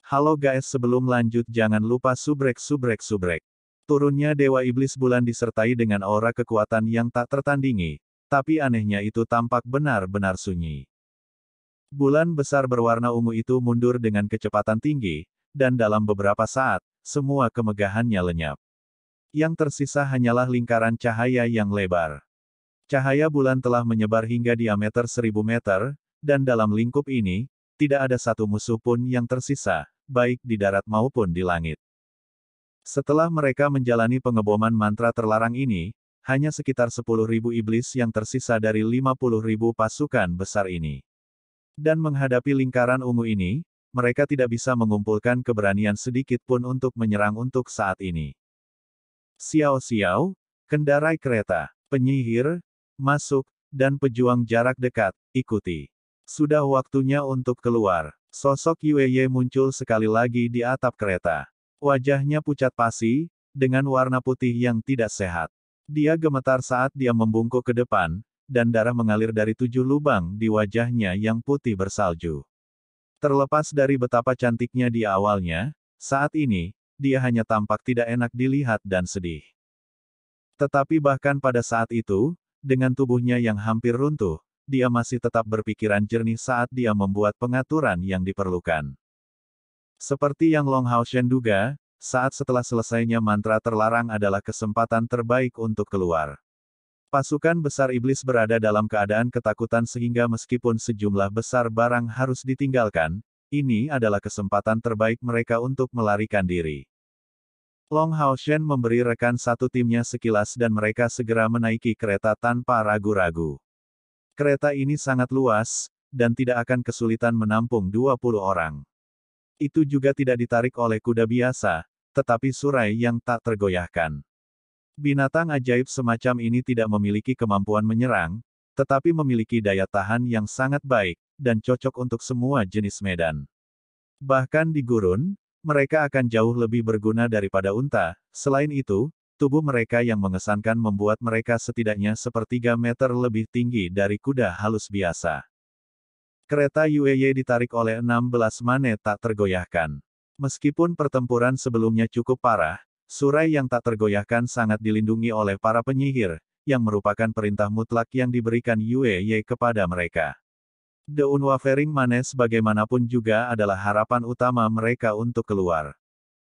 Halo guys, sebelum lanjut jangan lupa subrek. Turunnya Dewa Iblis Bulan disertai dengan aura kekuatan yang tak tertandingi, tapi anehnya itu tampak benar-benar sunyi. Bulan besar berwarna ungu itu mundur dengan kecepatan tinggi, dan dalam beberapa saat, semua kemegahannya lenyap. Yang tersisa hanyalah lingkaran cahaya yang lebar. Cahaya bulan telah menyebar hingga diameter 1000 meter, dan dalam lingkup ini, tidak ada satu musuh pun yang tersisa, baik di darat maupun di langit. Setelah mereka menjalani pengeboman mantra terlarang ini, hanya sekitar 10.000 iblis yang tersisa dari 50.000 pasukan besar ini. Dan menghadapi lingkaran ungu ini, mereka tidak bisa mengumpulkan keberanian sedikit pun untuk menyerang untuk saat ini. Xiao, kendarai kereta, penyihir, masuk, dan pejuang jarak dekat, ikuti. Sudah waktunya untuk keluar. Sosok Yue muncul sekali lagi di atap kereta. Wajahnya pucat pasi, dengan warna putih yang tidak sehat. Dia gemetar saat dia membungkuk ke depan, dan darah mengalir dari 7 lubang di wajahnya yang putih bersalju. Terlepas dari betapa cantiknya dia awalnya, saat ini, dia hanya tampak tidak enak dilihat dan sedih. Tetapi bahkan pada saat itu, dengan tubuhnya yang hampir runtuh, dia masih tetap berpikiran jernih saat dia membuat pengaturan yang diperlukan. Seperti yang Long Hao Shen duga, saat setelah selesainya mantra terlarang adalah kesempatan terbaik untuk keluar. Pasukan besar iblis berada dalam keadaan ketakutan sehingga meskipun sejumlah besar barang harus ditinggalkan, ini adalah kesempatan terbaik mereka untuk melarikan diri. Long Hao Shen memberi rekan satu timnya sekilas dan mereka segera menaiki kereta tanpa ragu-ragu. Kereta ini sangat luas, dan tidak akan kesulitan menampung 20 orang. Itu juga tidak ditarik oleh kuda biasa, tetapi surai yang tak tergoyahkan. Binatang ajaib semacam ini tidak memiliki kemampuan menyerang, tetapi memiliki daya tahan yang sangat baik, dan cocok untuk semua jenis medan. Bahkan di gurun, mereka akan jauh lebih berguna daripada unta. Selain itu, tubuh mereka yang mengesankan membuat mereka setidaknya 1/3 meter lebih tinggi dari kuda halus biasa. Kereta Yue ditarik oleh 16 mane tak tergoyahkan. Meskipun pertempuran sebelumnya cukup parah, surai yang tak tergoyahkan sangat dilindungi oleh para penyihir, yang merupakan perintah mutlak yang diberikan Yue kepada mereka. The Unwavering Manes bagaimanapun juga adalah harapan utama mereka untuk keluar.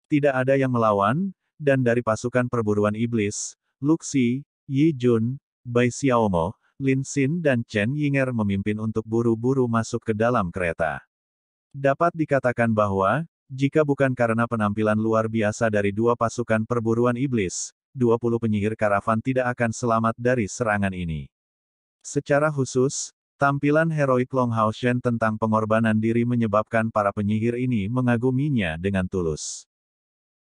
Tidak ada yang melawan, dan dari pasukan perburuan iblis, Luxi, Yi Jun, Bai Xiaomo, Lin Xin dan Chen Yinger memimpin untuk buru-buru masuk ke dalam kereta. Dapat dikatakan bahwa, jika bukan karena penampilan luar biasa dari dua pasukan perburuan iblis, 20 penyihir karavan tidak akan selamat dari serangan ini. Secara khusus, tampilan heroik Long Hao Shen tentang pengorbanan diri menyebabkan para penyihir ini mengaguminya dengan tulus.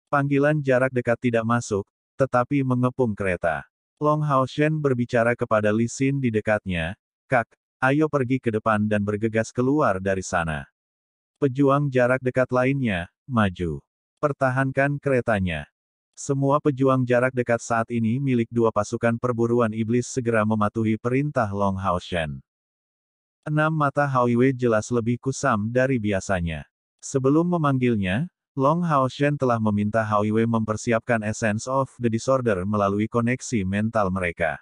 Panggilan jarak dekat tidak masuk, tetapi mengepung kereta. Long Hao Shen berbicara kepada Li Xin di dekatnya, "Kak, ayo pergi ke depan dan bergegas keluar dari sana." Pejuang jarak dekat lainnya, maju. Pertahankan keretanya. Semua pejuang jarak dekat saat ini milik dua pasukan perburuan iblis segera mematuhi perintah Long Hao Shen. 6 mata Hao Yue jelas lebih kusam dari biasanya. Sebelum memanggilnya, Long Hao Shen telah meminta Hao Yue mempersiapkan Essence of the Disorder melalui koneksi mental mereka.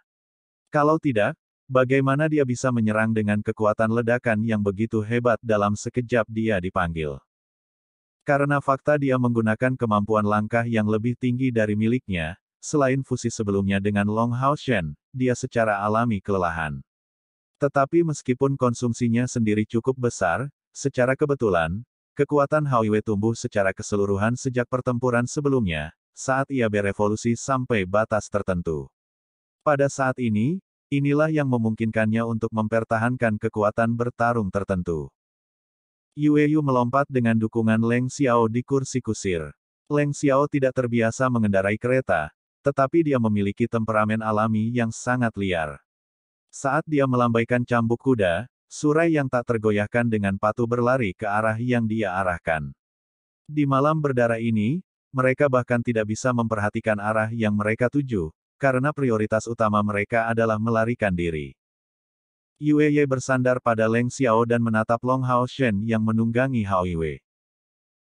Kalau tidak, bagaimana dia bisa menyerang dengan kekuatan ledakan yang begitu hebat dalam sekejap dia dipanggil? Karena fakta dia menggunakan kemampuan langkah yang lebih tinggi dari miliknya, selain fusi sebelumnya dengan Long Hao Shen, dia secara alami kelelahan. Tetapi meskipun konsumsinya sendiri cukup besar, secara kebetulan, kekuatan Hao Yue tumbuh secara keseluruhan sejak pertempuran sebelumnya, saat ia berevolusi sampai batas tertentu. Pada saat ini, inilah yang memungkinkannya untuk mempertahankan kekuatan bertarung tertentu. Yue melompat dengan dukungan Leng Xiao di kursi kusir. Leng Xiao tidak terbiasa mengendarai kereta, tetapi dia memiliki temperamen alami yang sangat liar. Saat dia melambaikan cambuk kuda, surai yang tak tergoyahkan dengan patuh berlari ke arah yang dia arahkan. Di malam berdarah ini, mereka bahkan tidak bisa memperhatikan arah yang mereka tuju, karena prioritas utama mereka adalah melarikan diri. Yue bersandar pada Leng Xiao dan menatap Long Hao Shen yang menunggangi Hao Yue.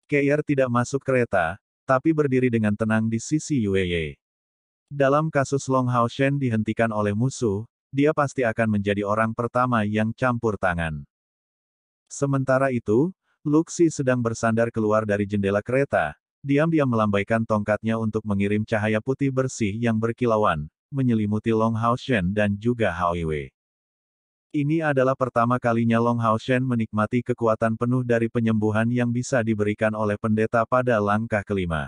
Keir tidak masuk kereta, tapi berdiri dengan tenang di sisi Yueye. Dalam kasus Long Haoshen dihentikan oleh musuh, dia pasti akan menjadi orang pertama yang campur tangan. Sementara itu, Luxi sedang bersandar keluar dari jendela kereta, diam-diam melambaikan tongkatnya untuk mengirim cahaya putih bersih yang berkilauan, menyelimuti Long Haoshen dan juga Hao Yue. Ini adalah pertama kalinya Long Haoshen menikmati kekuatan penuh dari penyembuhan yang bisa diberikan oleh pendeta pada langkah kelima.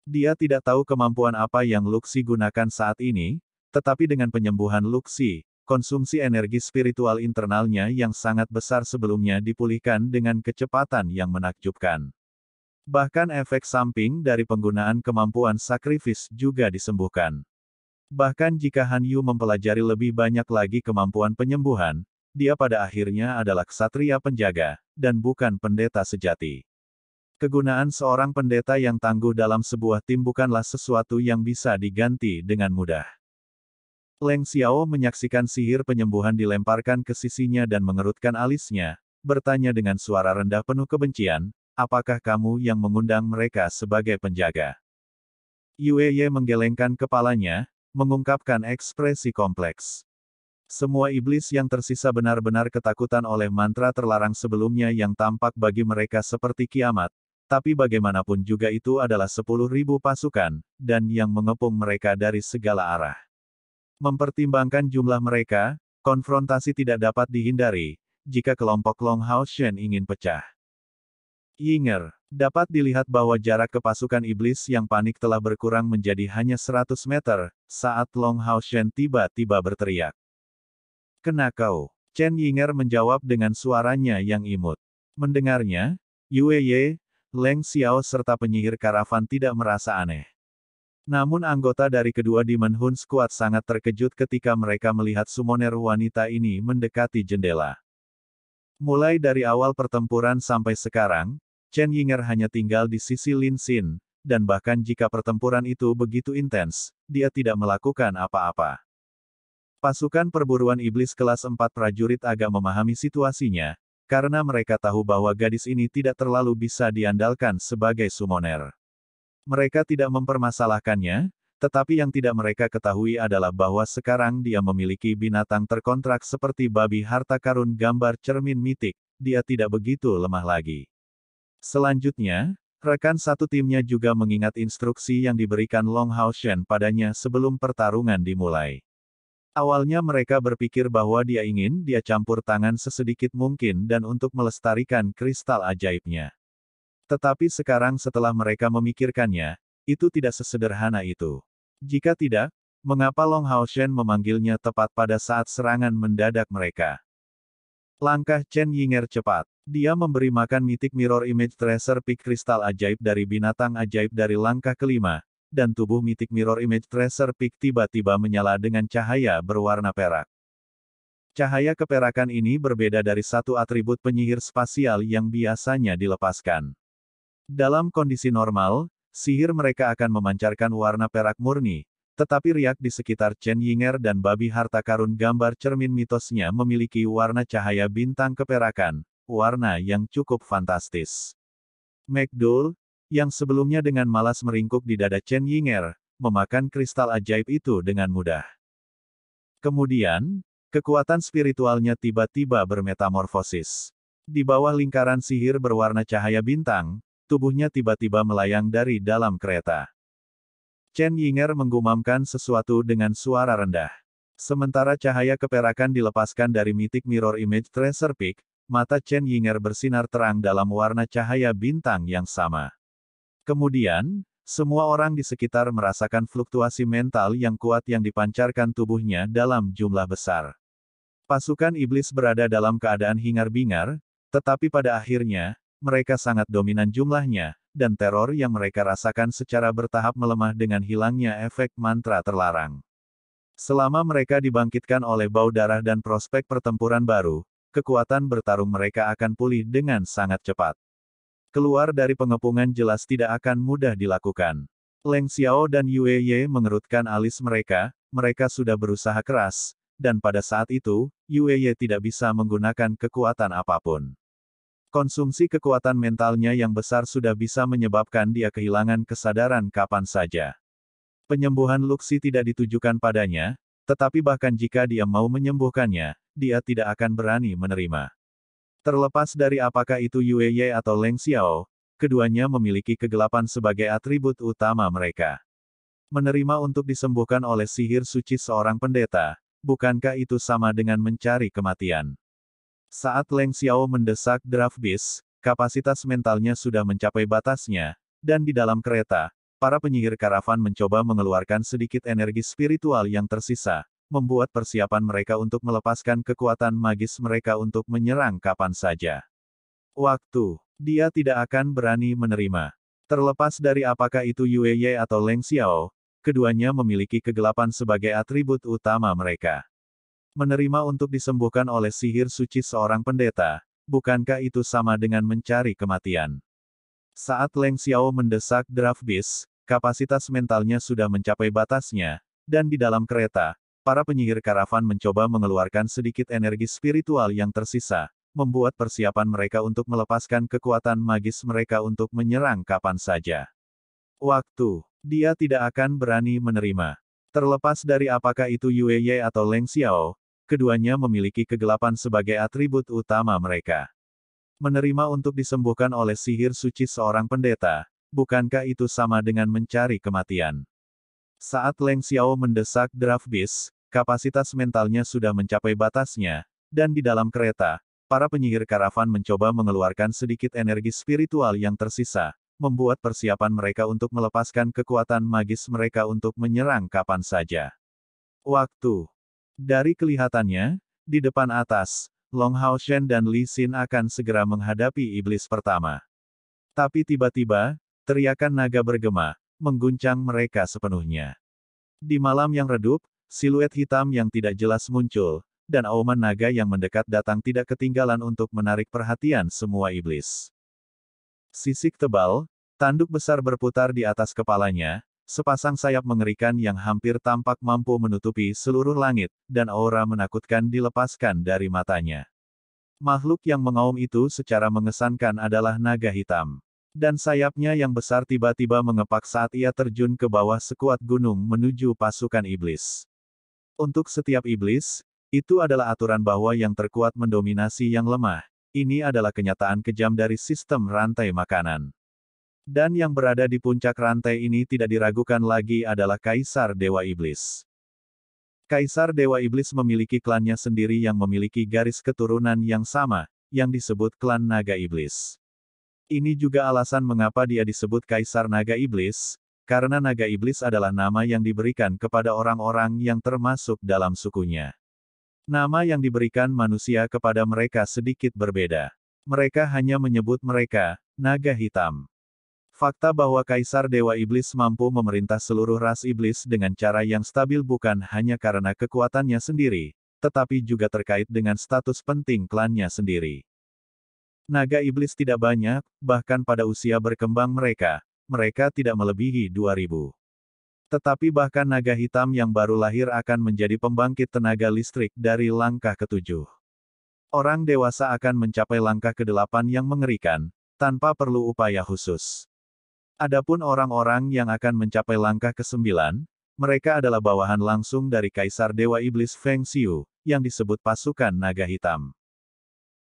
Dia tidak tahu kemampuan apa yang Luxi gunakan saat ini, tetapi dengan penyembuhan Luxi, konsumsi energi spiritual internalnya yang sangat besar sebelumnya dipulihkan dengan kecepatan yang menakjubkan. Bahkan efek samping dari penggunaan kemampuan sakrifis juga disembuhkan. Bahkan jika Han Yu mempelajari lebih banyak lagi kemampuan penyembuhan, dia pada akhirnya adalah ksatria penjaga, dan bukan pendeta sejati. Kegunaan seorang pendeta yang tangguh dalam sebuah tim bukanlah sesuatu yang bisa diganti dengan mudah. Leng Xiao menyaksikan sihir penyembuhan dilemparkan ke sisinya dan mengerutkan alisnya, bertanya dengan suara rendah penuh kebencian, apakah kamu yang mengundang mereka sebagai penjaga? Yueye menggelengkan kepalanya, mengungkapkan ekspresi kompleks. Semua iblis yang tersisa benar-benar ketakutan oleh mantra terlarang sebelumnya yang tampak bagi mereka seperti kiamat, tapi bagaimanapun juga itu adalah 10.000 pasukan, dan yang mengepung mereka dari segala arah. Mempertimbangkan jumlah mereka, konfrontasi tidak dapat dihindari, jika kelompok Long Haoshen ingin pecah. Yinger, dapat dilihat bahwa jarak ke pasukan iblis yang panik telah berkurang menjadi hanya 100 meter, saat Long Haoshen tiba-tiba berteriak. Kena kau. Chen Yinger menjawab dengan suaranya yang imut. Mendengarnya, Yueye, Leng Xiao serta penyihir karavan tidak merasa aneh. Namun anggota dari kedua Demon Hun Squad sangat terkejut ketika mereka melihat summoner wanita ini mendekati jendela. Mulai dari awal pertempuran sampai sekarang, Chen Yinger hanya tinggal di sisi Lin Xin, dan bahkan jika pertempuran itu begitu intens, dia tidak melakukan apa-apa. Pasukan perburuan iblis kelas 4 prajurit agak memahami situasinya, karena mereka tahu bahwa gadis ini tidak terlalu bisa diandalkan sebagai summoner. Mereka tidak mempermasalahkannya, tetapi yang tidak mereka ketahui adalah bahwa sekarang dia memiliki binatang terkontrak seperti babi harta karun gambar cermin mitik, dia tidak begitu lemah lagi. Selanjutnya, rekan satu timnya juga mengingat instruksi yang diberikan Long Haoshen padanya sebelum pertarungan dimulai. Awalnya mereka berpikir bahwa dia ingin dia campur tangan sesedikit mungkin dan untuk melestarikan kristal ajaibnya. Tetapi sekarang setelah mereka memikirkannya, itu tidak sesederhana itu. Jika tidak, mengapa Long Haoshen memanggilnya tepat pada saat serangan mendadak mereka? Langkah Chen Yinger cepat. Dia memberi makan Mythic Mirror Image Tracer Peak kristal ajaib dari binatang ajaib dari langkah kelima, dan tubuh Mythic Mirror Image Tracer Peak tiba-tiba menyala dengan cahaya berwarna perak. Cahaya keperakan ini berbeda dari satu atribut penyihir spasial yang biasanya dilepaskan. Dalam kondisi normal, sihir mereka akan memancarkan warna perak murni, tetapi riak di sekitar Chen Yinger dan babi harta karun gambar cermin mitosnya memiliki warna cahaya bintang keperakan, warna yang cukup fantastis. McDull, yang sebelumnya dengan malas meringkuk di dada Chen Yinger, memakan kristal ajaib itu dengan mudah. Kemudian, kekuatan spiritualnya tiba-tiba bermetamorfosis. Di bawah lingkaran sihir berwarna cahaya bintang, tubuhnya tiba-tiba melayang dari dalam kereta. Chen Yinger menggumamkan sesuatu dengan suara rendah. Sementara cahaya keperakan dilepaskan dari Mythic Mirror Image Tracer Peak, mata Chen Yinger bersinar terang dalam warna cahaya bintang yang sama. Kemudian, semua orang di sekitar merasakan fluktuasi mental yang kuat yang dipancarkan tubuhnya dalam jumlah besar. Pasukan iblis berada dalam keadaan hingar-bingar, tetapi pada akhirnya, mereka sangat dominan jumlahnya, dan teror yang mereka rasakan secara bertahap melemah dengan hilangnya efek mantra terlarang. Selama mereka dibangkitkan oleh bau darah dan prospek pertempuran baru, kekuatan bertarung mereka akan pulih dengan sangat cepat. Keluar dari pengepungan jelas tidak akan mudah dilakukan. Leng Xiao dan Yueye mengerutkan alis mereka sudah berusaha keras, dan pada saat itu, Yueye tidak bisa menggunakan kekuatan apapun. Konsumsi kekuatan mentalnya yang besar sudah bisa menyebabkan dia kehilangan kesadaran kapan saja. Penyembuhan Luxi tidak ditujukan padanya, tetapi bahkan jika dia mau menyembuhkannya, dia tidak akan berani menerima. Terlepas dari apakah itu Yue Ye atau Leng Xiao, keduanya memiliki kegelapan sebagai atribut utama mereka. Menerima untuk disembuhkan oleh sihir suci seorang pendeta, bukankah itu sama dengan mencari kematian? Saat Leng Xiao mendesak Draft Beast, kapasitas mentalnya sudah mencapai batasnya, dan di dalam kereta, para penyihir karavan mencoba mengeluarkan sedikit energi spiritual yang tersisa, membuat persiapan mereka untuk melepaskan kekuatan magis mereka untuk menyerang kapan saja. Waktu. Dia tidak akan berani menerima. Terlepas dari apakah itu Yue Ye atau Leng Xiao, keduanya memiliki kegelapan sebagai atribut utama mereka. Menerima untuk disembuhkan oleh sihir suci seorang pendeta, bukankah itu sama dengan mencari kematian? Saat Leng Xiao mendesak Draft Beast, kapasitas mentalnya sudah mencapai batasnya, dan di dalam kereta, para penyihir karavan mencoba mengeluarkan sedikit energi spiritual yang tersisa, membuat persiapan mereka untuk melepaskan kekuatan magis mereka untuk menyerang kapan saja. Waktu. Dia tidak akan berani menerima. Terlepas dari apakah itu Yue Ye atau Leng Xiao, keduanya memiliki kegelapan sebagai atribut utama mereka. Menerima untuk disembuhkan oleh sihir suci seorang pendeta, bukankah itu sama dengan mencari kematian? Saat Leng Xiao mendesak Draft Beast, kapasitas mentalnya sudah mencapai batasnya, dan di dalam kereta, para penyihir karavan mencoba mengeluarkan sedikit energi spiritual yang tersisa, membuat persiapan mereka untuk melepaskan kekuatan magis mereka untuk menyerang kapan saja. Waktu. Dari kelihatannya, di depan atas, Long Hao Shen dan Li Xin akan segera menghadapi iblis pertama. Tapi tiba-tiba, teriakan naga bergema, mengguncang mereka sepenuhnya. Di malam yang redup, siluet hitam yang tidak jelas muncul, dan auman naga yang mendekat datang tidak ketinggalan untuk menarik perhatian semua iblis. Sisik tebal, tanduk besar berputar di atas kepalanya, sepasang sayap mengerikan yang hampir tampak mampu menutupi seluruh langit, dan aura menakutkan dilepaskan dari matanya. Makhluk yang mengaum itu secara mengesankan adalah naga hitam. Dan sayapnya yang besar tiba-tiba mengepak saat ia terjun ke bawah sekuat gunung menuju pasukan iblis. Untuk setiap iblis, itu adalah aturan bahwa yang terkuat mendominasi yang lemah. Ini adalah kenyataan kejam dari sistem rantai makanan. Dan yang berada di puncak rantai ini tidak diragukan lagi adalah Kaisar Dewa Iblis. Kaisar Dewa Iblis memiliki klannya sendiri yang memiliki garis keturunan yang sama, yang disebut klan Naga Iblis. Ini juga alasan mengapa dia disebut Kaisar Naga Iblis, karena Naga Iblis adalah nama yang diberikan kepada orang-orang yang termasuk dalam sukunya. Nama yang diberikan manusia kepada mereka sedikit berbeda. Mereka hanya menyebut mereka, Naga Hitam. Fakta bahwa Kaisar Dewa Iblis mampu memerintah seluruh ras iblis dengan cara yang stabil bukan hanya karena kekuatannya sendiri, tetapi juga terkait dengan status penting klannya sendiri. Naga iblis tidak banyak, bahkan pada usia berkembang mereka tidak melebihi 2000. Tetapi bahkan naga hitam yang baru lahir akan menjadi pembangkit tenaga listrik dari langkah ke-7. Orang dewasa akan mencapai langkah ke-8 yang mengerikan, tanpa perlu upaya khusus. Adapun orang-orang yang akan mencapai langkah ke-9, mereka adalah bawahan langsung dari Kaisar Dewa Iblis Feng Xiu, yang disebut pasukan naga hitam.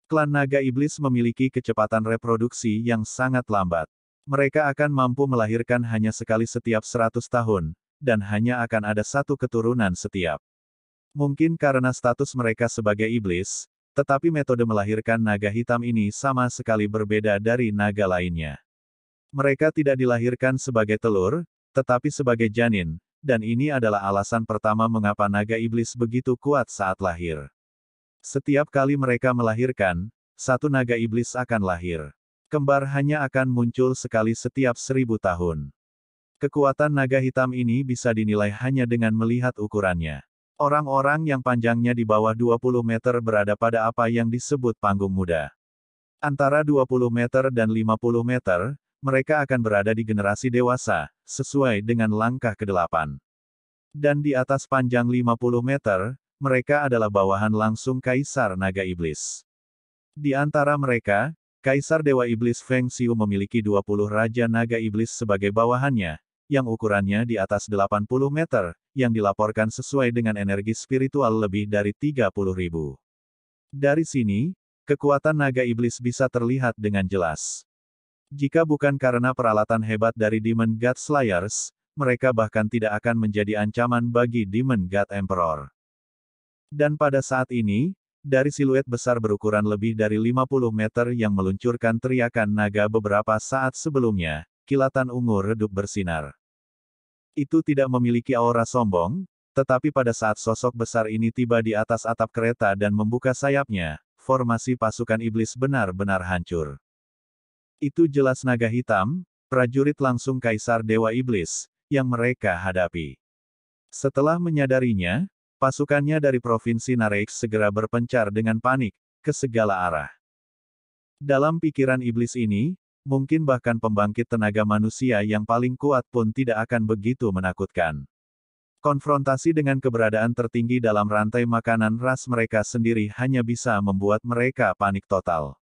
Klan naga iblis memiliki kecepatan reproduksi yang sangat lambat. Mereka akan mampu melahirkan hanya sekali setiap 100 tahun, dan hanya akan ada satu keturunan setiap. Mungkin karena status mereka sebagai iblis, tetapi metode melahirkan naga hitam ini sama sekali berbeda dari naga lainnya. Mereka tidak dilahirkan sebagai telur, tetapi sebagai janin, dan ini adalah alasan pertama mengapa naga iblis begitu kuat saat lahir. Setiap kali mereka melahirkan, satu naga iblis akan lahir. Kembar hanya akan muncul sekali setiap 1000 tahun. Kekuatan naga hitam ini bisa dinilai hanya dengan melihat ukurannya. Orang-orang yang panjangnya di bawah 20 meter berada pada apa yang disebut panggung muda. Antara 20 meter dan 50 meter, mereka akan berada di generasi dewasa, sesuai dengan langkah ke-8. Dan di atas panjang 50 meter, mereka adalah bawahan langsung Kaisar Naga Iblis. Di antara mereka, Kaisar Dewa Iblis Feng Xiu memiliki 20 Raja Naga Iblis sebagai bawahannya, yang ukurannya di atas 80 meter, yang dilaporkan sesuai dengan energi spiritual lebih dari 30.000. Dari sini, kekuatan naga iblis bisa terlihat dengan jelas. Jika bukan karena peralatan hebat dari Demon God Slayers, mereka bahkan tidak akan menjadi ancaman bagi Demon God Emperor. Dan pada saat ini, dari siluet besar berukuran lebih dari 50 meter yang meluncurkan teriakan naga beberapa saat sebelumnya, kilatan ungu redup bersinar. Itu tidak memiliki aura sombong, tetapi pada saat sosok besar ini tiba di atas atap kereta dan membuka sayapnya, formasi pasukan iblis benar-benar hancur. Itu jelas naga hitam, prajurit langsung Kaisar Dewa Iblis, yang mereka hadapi. Setelah menyadarinya, pasukannya dari Provinsi Nareix segera berpencar dengan panik, ke segala arah. Dalam pikiran iblis ini, mungkin bahkan pembangkit tenaga manusia yang paling kuat pun tidak akan begitu menakutkan. Konfrontasi dengan keberadaan tertinggi dalam rantai makanan ras mereka sendiri hanya bisa membuat mereka panik total.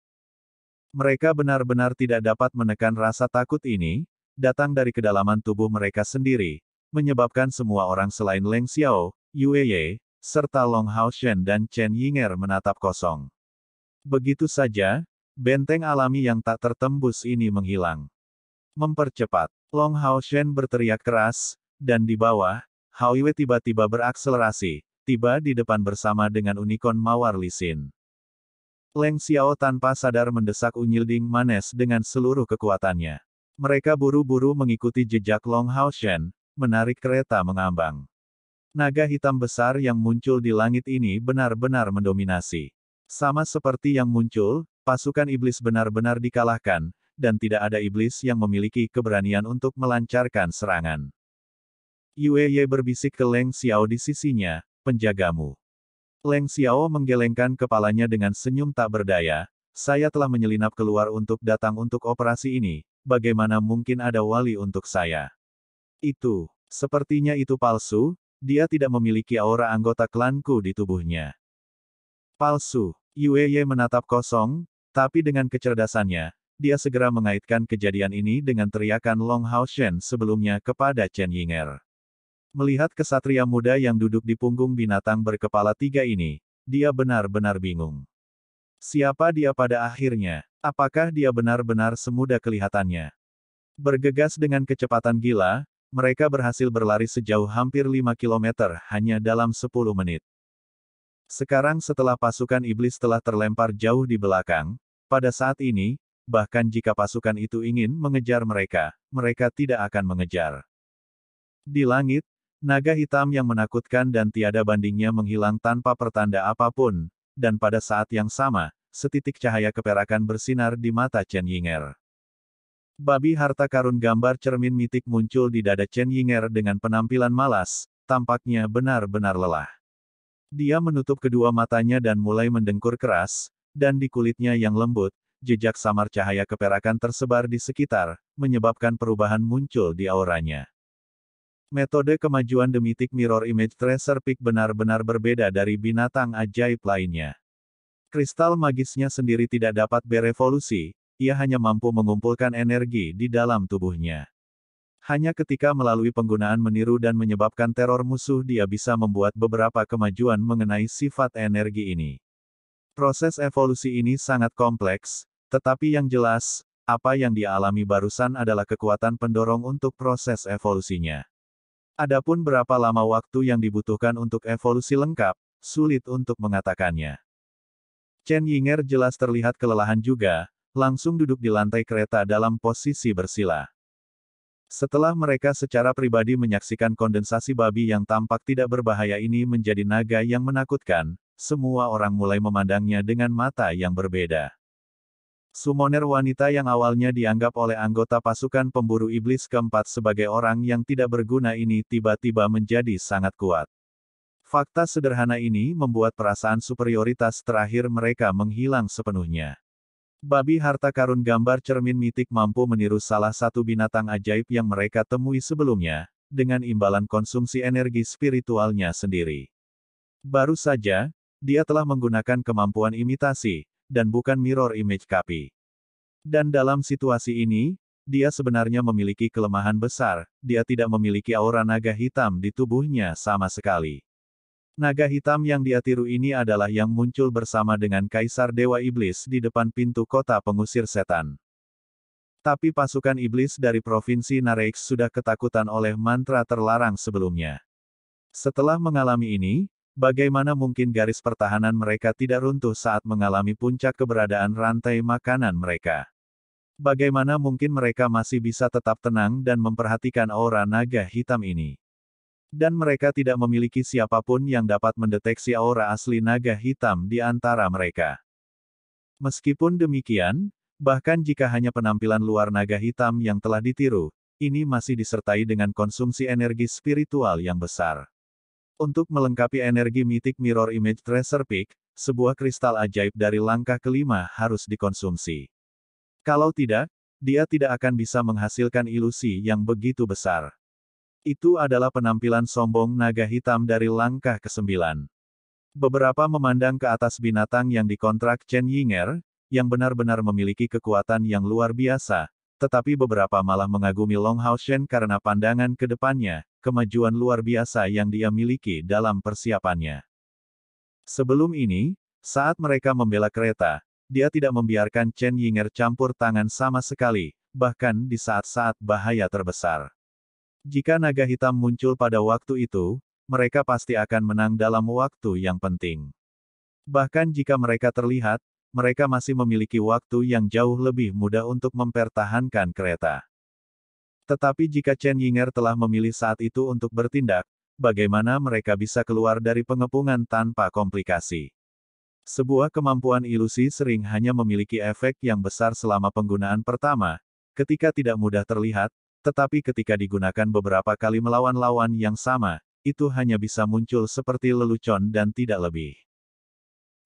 Mereka benar-benar tidak dapat menekan rasa takut ini, datang dari kedalaman tubuh mereka sendiri, menyebabkan semua orang selain Leng Xiao, Yue Ye, serta Long Haoshen dan Chen Yinger menatap kosong. Begitu saja, benteng alami yang tak tertembus ini menghilang. Mempercepat, Long Haoshen berteriak keras, dan di bawah, Hao Yue tiba-tiba berakselerasi, tiba di depan bersama dengan Unicorn Mawar Li Xin. Leng Xiao tanpa sadar mendesak Unyilding Manes dengan seluruh kekuatannya. Mereka buru-buru mengikuti jejak Long Haoshen, menarik kereta mengambang. Naga hitam besar yang muncul di langit ini benar-benar mendominasi. Sama seperti yang muncul, pasukan iblis benar-benar dikalahkan, dan tidak ada iblis yang memiliki keberanian untuk melancarkan serangan. Yue Ye berbisik ke Leng Xiao di sisinya, penjagamu. Leng Xiao menggelengkan kepalanya dengan senyum tak berdaya, saya telah menyelinap keluar untuk datang untuk operasi ini, bagaimana mungkin ada wali untuk saya? Sepertinya itu palsu, dia tidak memiliki aura anggota klanku di tubuhnya. Palsu, Yue Ye menatap kosong, tapi dengan kecerdasannya, dia segera mengaitkan kejadian ini dengan teriakan Long Haoshen sebelumnya kepada Chen Yinger. Melihat kesatria muda yang duduk di punggung binatang berkepala 3 ini, dia benar-benar bingung. Siapa dia pada akhirnya? Apakah dia benar-benar semudah kelihatannya? Bergegas dengan kecepatan gila, mereka berhasil berlari sejauh hampir 5 km hanya dalam 10 menit. Sekarang setelah pasukan iblis telah terlempar jauh di belakang, pada saat ini, bahkan jika pasukan itu ingin mengejar mereka, mereka tidak akan mengejar. Di langit, naga hitam yang menakutkan dan tiada bandingnya menghilang tanpa pertanda apapun, dan pada saat yang sama, setitik cahaya keperakan bersinar di mata Chen Yinger. Babi harta karun gambar cermin mitik muncul di dada Chen Yinger dengan penampilan malas, tampaknya benar-benar lelah. Dia menutup kedua matanya dan mulai mendengkur keras, dan di kulitnya yang lembut, jejak samar cahaya keperakan tersebar di sekitar, menyebabkan perubahan muncul di auranya. Metode kemajuan The Mythic Mirror Image Tracer Peak benar-benar berbeda dari binatang ajaib lainnya. Kristal magisnya sendiri tidak dapat berevolusi, ia hanya mampu mengumpulkan energi di dalam tubuhnya. Hanya ketika melalui penggunaan meniru dan menyebabkan teror musuh dia bisa membuat beberapa kemajuan mengenai sifat energi ini. Proses evolusi ini sangat kompleks, tetapi yang jelas, apa yang dia alami barusan adalah kekuatan pendorong untuk proses evolusinya. Adapun berapa lama waktu yang dibutuhkan untuk evolusi lengkap, sulit untuk mengatakannya. Chen Yinger jelas terlihat kelelahan juga, langsung duduk di lantai kereta dalam posisi bersila. Setelah mereka secara pribadi menyaksikan kondensasi babi yang tampak tidak berbahaya ini menjadi naga yang menakutkan, semua orang mulai memandangnya dengan mata yang berbeda. Summoner wanita yang awalnya dianggap oleh anggota pasukan pemburu iblis keempat sebagai orang yang tidak berguna ini tiba-tiba menjadi sangat kuat. Fakta sederhana ini membuat perasaan superioritas terakhir mereka menghilang sepenuhnya. Babi harta karun gambar cermin mitik mampu meniru salah satu binatang ajaib yang mereka temui sebelumnya, dengan imbalan konsumsi energi spiritualnya sendiri. Baru saja, dia telah menggunakan kemampuan imitasi, dan bukan mirror image copy. Dan dalam situasi ini, dia sebenarnya memiliki kelemahan besar, dia tidak memiliki aura naga hitam di tubuhnya sama sekali. Naga hitam yang dia tiru ini adalah yang muncul bersama dengan Kaisar Dewa Iblis di depan pintu kota pengusir setan. Tapi pasukan iblis dari Provinsi Nareix sudah ketakutan oleh mantra terlarang sebelumnya. Setelah mengalami ini, bagaimana mungkin garis pertahanan mereka tidak runtuh saat mengalami puncak keberadaan rantai makanan mereka? Bagaimana mungkin mereka masih bisa tetap tenang dan memperhatikan aura naga hitam ini? Dan mereka tidak memiliki siapapun yang dapat mendeteksi aura asli naga hitam di antara mereka. Meskipun demikian, bahkan jika hanya penampilan luar naga hitam yang telah ditiru, ini masih disertai dengan konsumsi energi spiritual yang besar. Untuk melengkapi energi mitik Mirror Image Treasure Peak, sebuah kristal ajaib dari langkah kelima harus dikonsumsi. Kalau tidak, dia tidak akan bisa menghasilkan ilusi yang begitu besar. Itu adalah penampilan sombong naga hitam dari langkah ke-9. Beberapa memandang ke atas binatang yang dikontrak Chen Yinger, yang benar-benar memiliki kekuatan yang luar biasa, tetapi beberapa malah mengagumi Long Hao Shen karena pandangan ke depannya, kemajuan luar biasa yang dia miliki dalam persiapannya. Sebelum ini, saat mereka membela kereta, dia tidak membiarkan Chen Yinger campur tangan sama sekali, bahkan di saat-saat bahaya terbesar. Jika naga hitam muncul pada waktu itu, mereka pasti akan menang dalam waktu yang penting. Bahkan jika mereka terlihat, mereka masih memiliki waktu yang jauh lebih mudah untuk mempertahankan kereta. Tetapi jika Chen Yinger telah memilih saat itu untuk bertindak, bagaimana mereka bisa keluar dari pengepungan tanpa komplikasi? Sebuah kemampuan ilusi sering hanya memiliki efek yang besar selama penggunaan pertama, ketika tidak mudah terlihat, tetapi ketika digunakan beberapa kali melawan lawan yang sama, itu hanya bisa muncul seperti lelucon dan tidak lebih.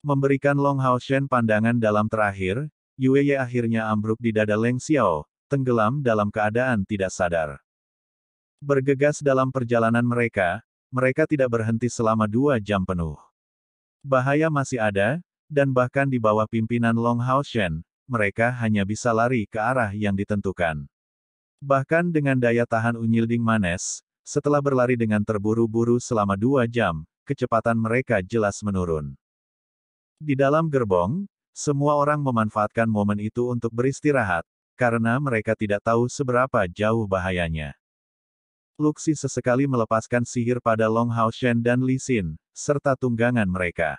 Memberikan Long Hao Shen pandangan dalam terakhir, Yue Ye akhirnya ambruk di dada Leng Xiao, tenggelam dalam keadaan tidak sadar. Bergegas dalam perjalanan mereka, mereka tidak berhenti selama 2 jam penuh. Bahaya masih ada, dan bahkan di bawah pimpinan Long Hao Shen, mereka hanya bisa lari ke arah yang ditentukan. Bahkan dengan daya tahan Unyilding Manes, setelah berlari dengan terburu-buru selama 2 jam, kecepatan mereka jelas menurun. Di dalam gerbong, semua orang memanfaatkan momen itu untuk beristirahat, karena mereka tidak tahu seberapa jauh bahayanya. Luxi sesekali melepaskan sihir pada Long Hao Shen dan Li Xin, serta tunggangan mereka.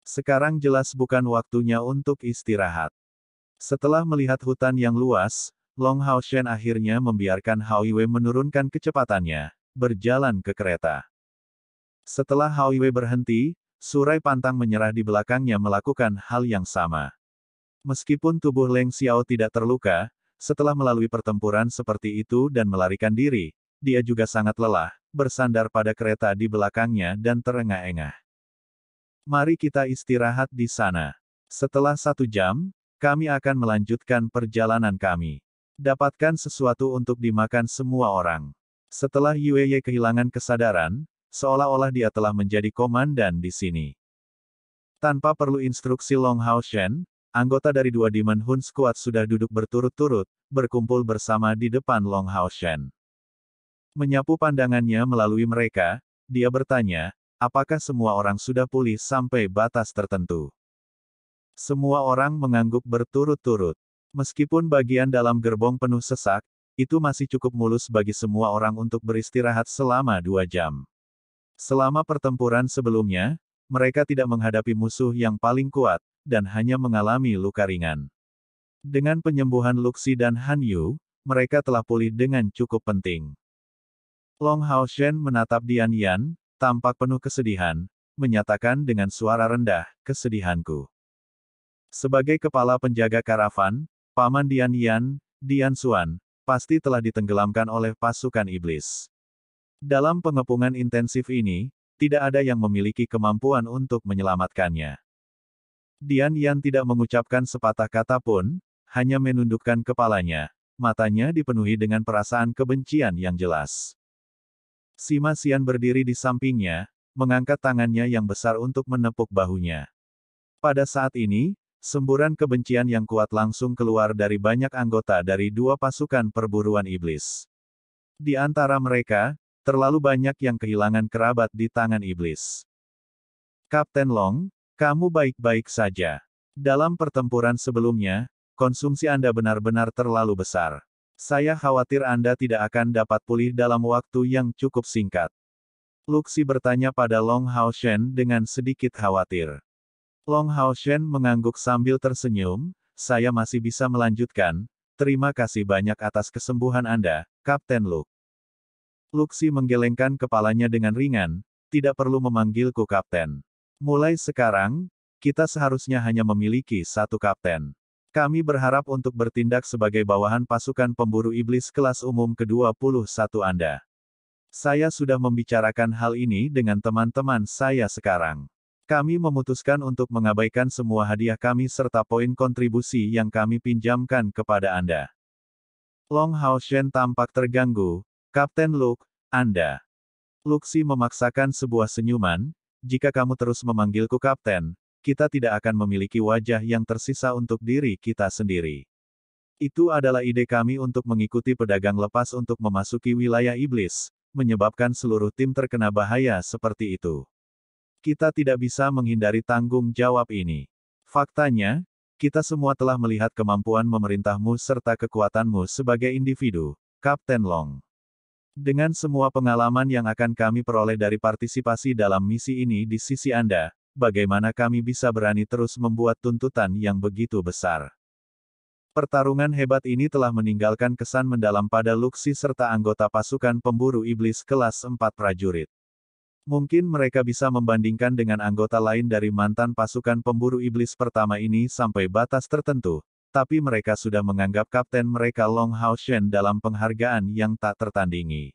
Sekarang jelas bukan waktunya untuk istirahat. Setelah melihat hutan yang luas, Long Hao Shen akhirnya membiarkan Hao Yue menurunkan kecepatannya, berjalan ke kereta. Setelah Hao Yue berhenti, Surai Pantang menyerah di belakangnya melakukan hal yang sama. Meskipun tubuh Leng Xiao tidak terluka, setelah melalui pertempuran seperti itu dan melarikan diri, dia juga sangat lelah, bersandar pada kereta di belakangnya dan terengah-engah. Mari kita istirahat di sana. Setelah 1 jam, kami akan melanjutkan perjalanan kami. Dapatkan sesuatu untuk dimakan semua orang. Setelah Yue Ye kehilangan kesadaran, seolah-olah dia telah menjadi komandan di sini. Tanpa perlu instruksi Long Hao Shen, anggota dari 2 Demon Hun Squad sudah duduk berturut-turut, berkumpul bersama di depan Long Hao Shen. Menyapu pandangannya melalui mereka, dia bertanya, apakah semua orang sudah pulih sampai batas tertentu? Semua orang mengangguk berturut-turut. Meskipun bagian dalam gerbong penuh sesak, itu masih cukup mulus bagi semua orang untuk beristirahat selama 2 jam. Selama pertempuran sebelumnya, mereka tidak menghadapi musuh yang paling kuat, dan hanya mengalami luka ringan. Dengan penyembuhan Luxi dan Han Yu, mereka telah pulih dengan cukup penting. Long Hao Shen menatap Dian Yan, tampak penuh kesedihan, menyatakan dengan suara rendah, kesedihanku. Sebagai kepala penjaga karavan, Paman Dian Yan, Dian Xuan, pasti telah ditenggelamkan oleh pasukan iblis. Dalam pengepungan intensif ini, tidak ada yang memiliki kemampuan untuk menyelamatkannya. Dian Yan tidak mengucapkan sepatah kata pun, hanya menundukkan kepalanya, matanya dipenuhi dengan perasaan kebencian yang jelas. Sima Xian berdiri di sampingnya, mengangkat tangannya yang besar untuk menepuk bahunya. Pada saat ini, Semburan kebencian yang kuat langsung keluar dari banyak anggota dari dua pasukan perburuan iblis. Di antara mereka, terlalu banyak yang kehilangan kerabat di tangan iblis. Kapten Long, kamu baik-baik saja. Dalam pertempuran sebelumnya, konsumsi Anda benar-benar terlalu besar. Saya khawatir Anda tidak akan dapat pulih dalam waktu yang cukup singkat. Luxi bertanya pada Long Haoshen dengan sedikit khawatir. Long Haoshen mengangguk sambil tersenyum, saya masih bisa melanjutkan, terima kasih banyak atas kesembuhan Anda, Kapten Luke. Luxi menggelengkan kepalanya dengan ringan, tidak perlu memanggilku Kapten. Mulai sekarang, kita seharusnya hanya memiliki satu Kapten. Kami berharap untuk bertindak sebagai bawahan pasukan pemburu iblis kelas umum ke-21 Anda. Saya sudah membicarakan hal ini dengan teman-teman saya sekarang. Kami memutuskan untuk mengabaikan semua hadiah kami serta poin kontribusi yang kami pinjamkan kepada Anda. Long Haoshen tampak terganggu, Kapten Luke, Anda. Luxi memaksakan sebuah senyuman, jika kamu terus memanggilku Kapten, kita tidak akan memiliki wajah yang tersisa untuk diri kita sendiri. Itu adalah ide kami untuk mengikuti pedagang lepas untuk memasuki wilayah iblis, menyebabkan seluruh tim terkena bahaya seperti itu. Kita tidak bisa menghindari tanggung jawab ini. Faktanya, kita semua telah melihat kemampuan memerintahmu serta kekuatanmu sebagai individu, Kapten Long. Dengan semua pengalaman yang akan kami peroleh dari partisipasi dalam misi ini di sisi Anda, bagaimana kami bisa berani terus membuat tuntutan yang begitu besar? Pertarungan hebat ini telah meninggalkan kesan mendalam pada Luxi serta anggota pasukan pemburu iblis kelas 4 prajurit. Mungkin mereka bisa membandingkan dengan anggota lain dari mantan pasukan pemburu iblis pertama ini sampai batas tertentu, tapi mereka sudah menganggap kapten mereka Long Haoshen dalam penghargaan yang tak tertandingi.